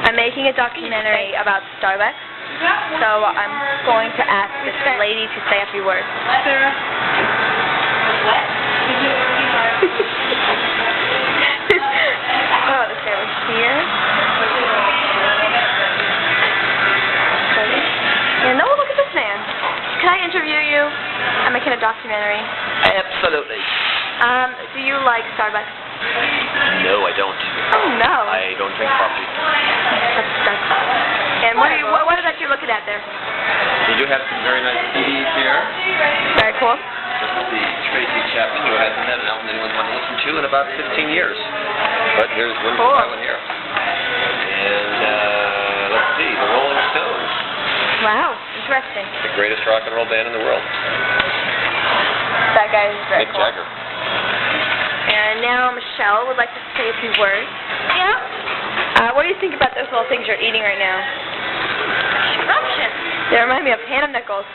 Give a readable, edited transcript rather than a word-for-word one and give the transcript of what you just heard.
I'm making a documentary about Starbucks, so I'm going to ask this lady to say a few words. Sarah? What? Oh, the chair was here. And oh, look at this man. Can I interview you? I'm making a documentary. Absolutely. Do you like Starbucks? No, I don't. Oh, no. I don't drink coffee. That's and what is that you're looking at there? You do have some very nice CDs here. Very cool. This is the Tracy Chapman, who hasn't had an album anyone want to listen to in about 15 years. But here's one Cool. one here. And let's see, the Rolling Stones. Wow, interesting. The greatest rock and roll band in the world. That guy is very Mick cool. Jagger. And now Michelle would like to say a few words. Yeah? What do you think about those little things you're eating right now? Scrumptious. They remind me of Hannah Nichols.